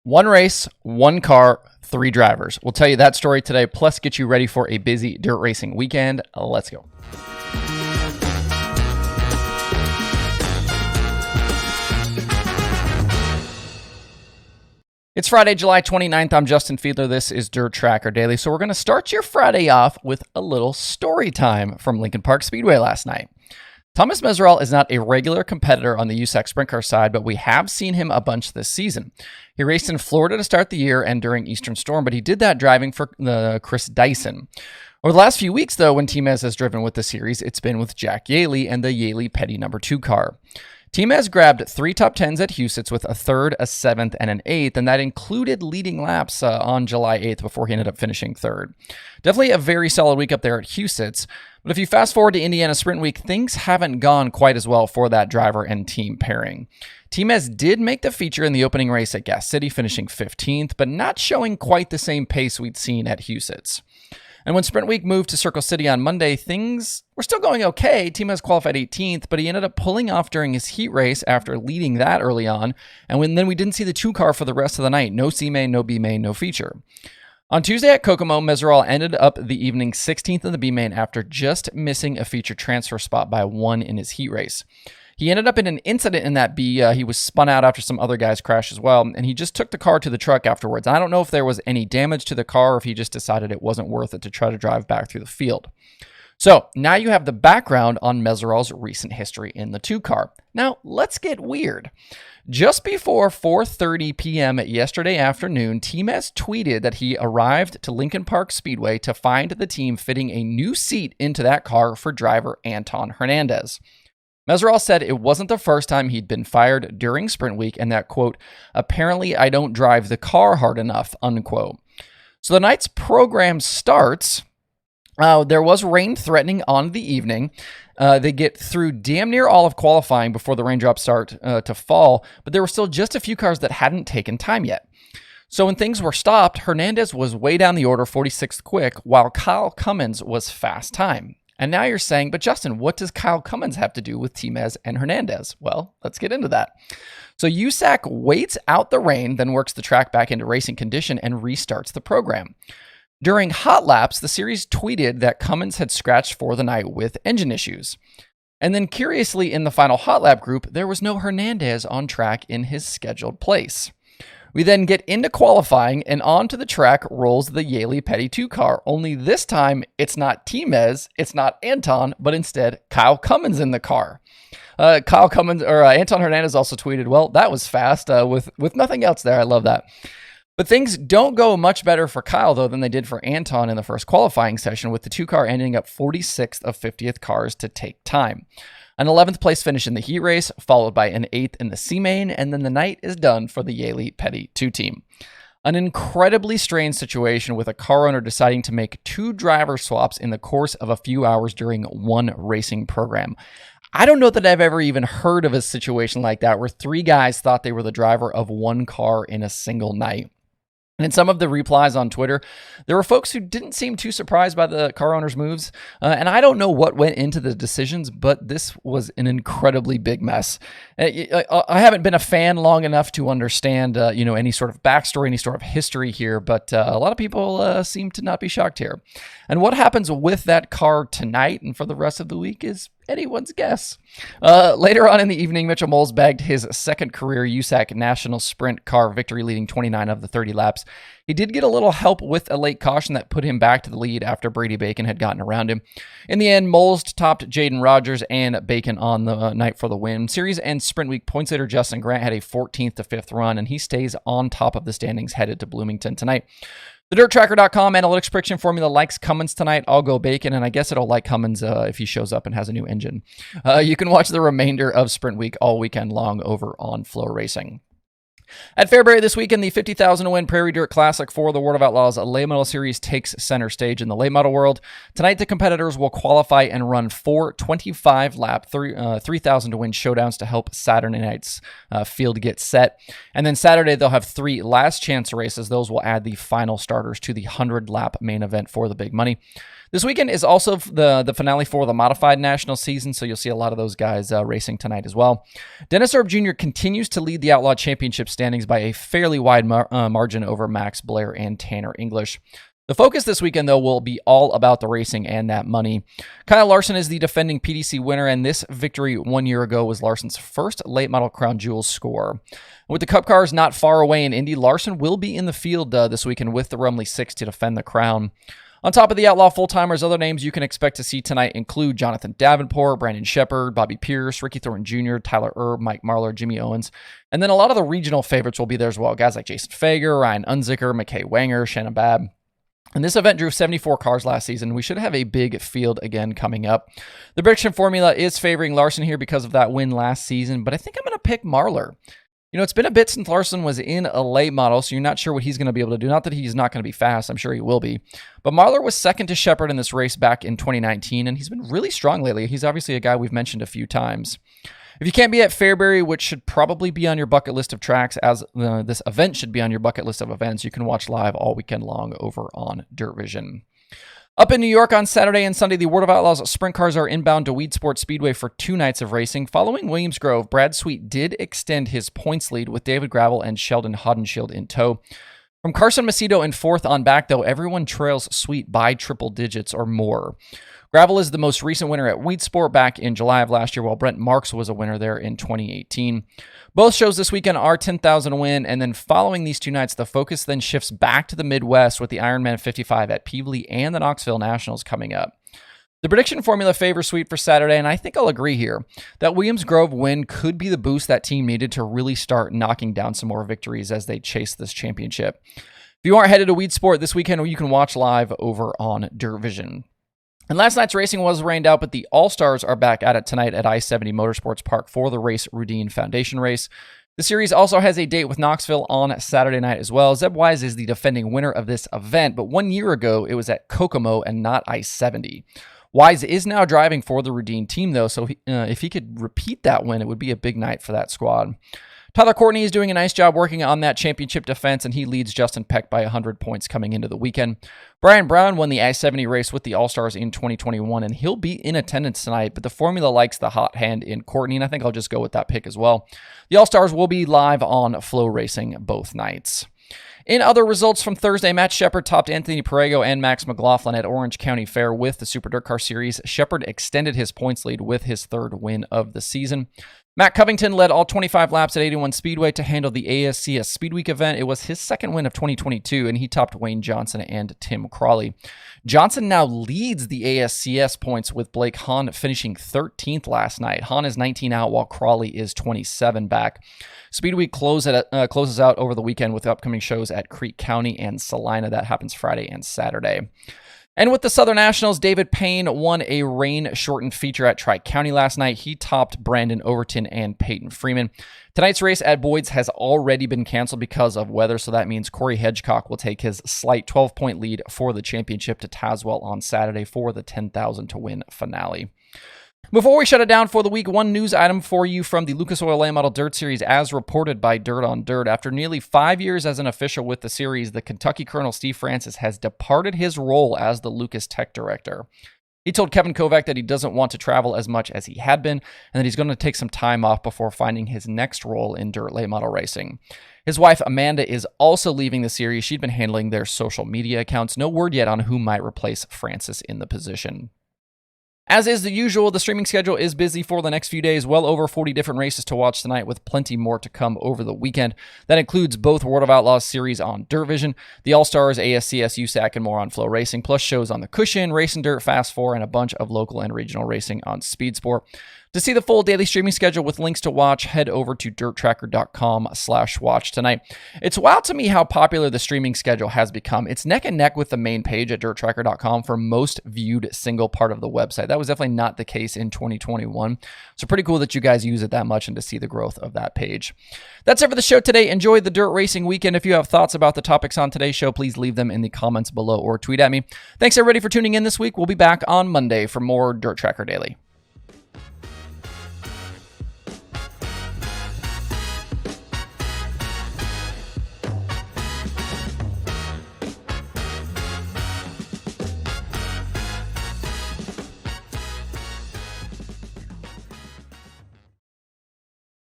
One race, one car, three drivers. We'll tell you that story today, plus get you ready for a busy dirt racing weekend. Let's go. It's Friday, July 29th. I'm Justin Fiedler. This is Dirt Tracker Daily. So we're going to start your Friday off with a little story time from Lincoln Park Speedway last night. Thomas Meseraull is not a regular competitor on the USAC sprint car side, but we have seen him a bunch this season. He raced in Florida to start the year and during Eastern Storm, but he did that driving for Chris Dyson. Over the last few weeks, though, when T-Mez has driven with the series, it's been with Jack Yeley and the Yeley-Petty number 2 car. T-Mez grabbed 3 top 10s at Huset's with a 3rd, a 7th, and an 8th, and that included leading laps on July 8th before he ended up finishing 3rd. Definitely a very solid week up there at Huset's, but if you fast forward to Indiana Sprint Week, things haven't gone quite as well for that driver and team pairing. T-Mez did make the feature in the opening race at Gas City, finishing 15th, but not showing quite the same pace we'd seen at Huset's. And when Sprint Week moved to Circle City on Monday, things were still going okay. T-Mez qualified 18th, but he ended up pulling off during his heat race after leading that early on. And then we didn't see the 2 car for the rest of the night. No C-main, no B-main, no feature. On Tuesday at Kokomo, Meseraull ended up the evening 16th in the B-main after just missing a feature transfer spot by 1 in his heat race. He ended up in an incident in that B. He was spun out after some other guys crashed as well, and he just took the car to the truck afterwards. I don't know if there was any damage to the car or if he just decided it wasn't worth it to try to drive back through the field. So now you have the background on Meseraull's recent history in the 2 car. Now let's get weird. Just before 4:30 p.m. yesterday afternoon, T-Mez tweeted that he arrived to Lincoln Park Speedway to find the team fitting a new seat into that car for driver Anton Hernandez. Meseraull said it wasn't the first time he'd been fired during Sprint Week and that, quote, apparently I don't drive the car hard enough, unquote. So the night's program starts. There was rain threatening on the evening. They get through damn near all of qualifying before the raindrops start to fall, but there were still just a few cars that hadn't taken time yet. So when things were stopped, Hernandez was way down the order, 46th quick, while Kyle Cummins was fast time. And now you're saying, but Justin, what does Kyle Cummins have to do with T-Mez and Hernandez? Well, let's get into that. So USAC waits out the rain, then works the track back into racing condition and restarts the program. During hot laps, the series tweeted that Cummins had scratched for the night with engine issues. And then curiously, in the final hot lap group, there was no Hernandez on track in his scheduled place. We then get into qualifying, and onto the track rolls the Yeley-Petty 2 car, only this time it's not T-Mez, it's not Anton, but instead Kyle Cummins in the car. Anton Hernandez also tweeted, well, that was fast with nothing else there. I love that. But things don't go much better for Kyle, though, than they did for Anton in the first qualifying session, with the 2 car ending up 46th of 50th cars to take time. An 11th place finish in the heat race, followed by an 8th in the C-main, and then the night is done for the Yeley-Petty 2 team. An incredibly strange situation with a car owner deciding to make 2 driver swaps in the course of a few hours during one racing program. I don't know that I've ever even heard of a situation like that where 3 guys thought they were the driver of 1 car in a single night. And in some of the replies on Twitter, there were folks who didn't seem too surprised by the car owner's moves. And I don't know what went into the decisions, but this was an incredibly big mess. I haven't been a fan long enough to understand, any sort of backstory, any sort of history here, but a lot of people seem to not be shocked here. And what happens with that car tonight and for the rest of the week is anyone's guess. Later on in the evening, Mitchell Moles bagged his 2nd career USAC National Sprint car victory, leading 29 of the 30 laps. He did get a little help with a late caution that put him back to the lead after Brady Bacon had gotten around him. In the end, Moles topped Jaden Rogers and Bacon on the night for the win. Series and Sprint Week points leader Justin Grant had a 14th to 5th run, and he stays on top of the standings headed to Bloomington tonight. The DirtTracker.com analytics prediction formula likes Cummins tonight. I'll go Bacon, and I guess it'll like Cummins if he shows up and has a new engine. You can watch the remainder of Sprint Week all weekend long over on Flow Racing. At Fairbury this weekend, the 50,000 to win Prairie Dirt Classic for the World of Outlaws late model series takes center stage in the late model world. Tonight, the competitors will qualify and run 4 25-lap 3,000 to win showdowns to help Saturday night's field get set. And then Saturday, they'll have 3 last chance races. Those will add the final starters to the 100-lap main event for the big money. This weekend is also the finale for the modified national season, so you'll see a lot of those guys racing tonight as well. Dennis Erb Jr. continues to lead the Outlaw Championship standings by a fairly wide margin over Max Blair and Tanner English. The focus this weekend, though, will be all about the racing and that money. Kyle Larson is the defending PDC winner, and this victory 1 year ago was Larson's first late model Crown Jewels score. With the Cup cars not far away in Indy, Larson will be in the field this weekend with the Rumley 6 to defend the crown. On top of the Outlaw full-timers, other names you can expect to see tonight include Jonathan Davenport, Brandon Shepard, Bobby Pierce, Ricky Thornton Jr., Tyler Erb, Mike Marlar, Jimmy Owens. And then a lot of the regional favorites will be there as well. Guys like Jason Fager, Ryan Unzicker, McKay Wanger, Shannon Babb. And this event drew 74 cars last season. We should have a big field again coming up. The prediction formula is favoring Larson here because of that win last season, but I think I'm going to pick Marlar. You know, it's been a bit since Larson was in a late model, so you're not sure what he's going to be able to do. Not that he's not going to be fast. I'm sure he will be. But Marlar was second to Shepard in this race back in 2019, and he's been really strong lately. He's obviously a guy we've mentioned a few times. If you can't be at Fairbury, which should probably be on your bucket list of tracks, as this event should be on your bucket list of events, you can watch live all weekend long over on Dirt Vision. Up in New York on Saturday and Sunday, the World of Outlaws sprint cars are inbound to Weed Sports Speedway for 2 nights of racing. Following Williams Grove, Brad Sweet did extend his points lead with David Gravel and Sheldon Hodenshield in tow. From Carson Macedo in 4th on back, though, everyone trails Sweet by triple digits or more. Gravel is the most recent winner at Weed Sport back in July of last year, while Brent Marks was a winner there in 2018. Both shows this weekend are 10,000 win, and then following these 2 nights, the focus then shifts back to the Midwest with the Ironman 55 at Peevely and the Knoxville Nationals coming up. The prediction formula favors Sweet for Saturday, and I think I'll agree here. That Williams Grove win could be the boost that team needed to really start knocking down some more victories as they chase this championship. If you aren't headed to Weed Sport this weekend, you can watch live over on Dirt Vision. And last night's racing was rained out, but the All-Stars are back at it tonight at I-70 Motorsports Park for the Race Rudine Foundation race. The series also has a date with Knoxville on Saturday night as well. Zeb Wise is the defending winner of this event, but 1 year ago it was at Kokomo and not I-70. Wise is now driving for the Rudine team, though, so if he could repeat that win, it would be a big night for that squad. Tyler Courtney is doing a nice job working on that championship defense, and he leads Justin Peck by 100 points coming into the weekend. Brian Brown won the I-70 race with the All-Stars in 2021, and he'll be in attendance tonight, but the formula likes the hot hand in Courtney, and I think I'll just go with that pick as well. The All-Stars will be live on Flow Racing both nights. In other results from Thursday, Matt Shepard topped Anthony Perego and Max McLaughlin at Orange County Fair with the Super Dirt Car Series. Shepard extended his points lead with his 3rd win of the season. Matt Covington led all 25 laps at 81 Speedway to handle the ASCS Speedweek event. It was his 2nd win of 2022, and he topped Wayne Johnson and Tim Crawley. Johnson now leads the ASCS points with Blake Hahn finishing 13th last night. Hahn is 19 out, while Crawley is 27 back. Speedweek closes out over the weekend with upcoming shows at Creek County and Salina. That happens Friday and Saturday. And with the Southern Nationals, David Payne won a rain-shortened feature at Tri-County last night. He topped Brandon Overton and Peyton Freeman. Tonight's race at Boyd's has already been canceled because of weather, so that means Corey Hedgecock will take his slight 12-point lead for the championship to Tazewell on Saturday for the 10,000 to win finale. Before we shut it down for the week, one news item for you from the Lucas Oil Late Model Dirt Series as reported by Dirt on Dirt. After nearly 5 years as an official with the series, the Kentucky Colonel Steve Francis has departed his role as the Lucas Tech Director. He told Kevin Kovac that he doesn't want to travel as much as he had been, and that he's going to take some time off before finding his next role in dirt late model racing. His wife, Amanda, is also leaving the series. She'd been handling their social media accounts. No word yet on who might replace Francis in the position. As is the usual, the streaming schedule is busy for the next few days. Well over 40 different races to watch tonight with plenty more to come over the weekend. That includes both World of Outlaws series on Dirt Vision, the All-Stars, ASCS, USAC, and more on Flow Racing, plus shows on the Cushion, Racing Dirt, Fast 4, and a bunch of local and regional racing on Speed Sport. To see the full daily streaming schedule with links to watch, head over to dirttracker.com/watch tonight. It's wild to me how popular the streaming schedule has become. It's neck and neck with the main page at dirttracker.com for most viewed single part of the website. That was definitely not the case in 2021. So pretty cool that you guys use it that much and to see the growth of that page. That's it for the show today. Enjoy the dirt racing weekend. If you have thoughts about the topics on today's show, please leave them in the comments below or tweet at me. Thanks everybody for tuning in this week. We'll be back on Monday for more Dirt Tracker Daily.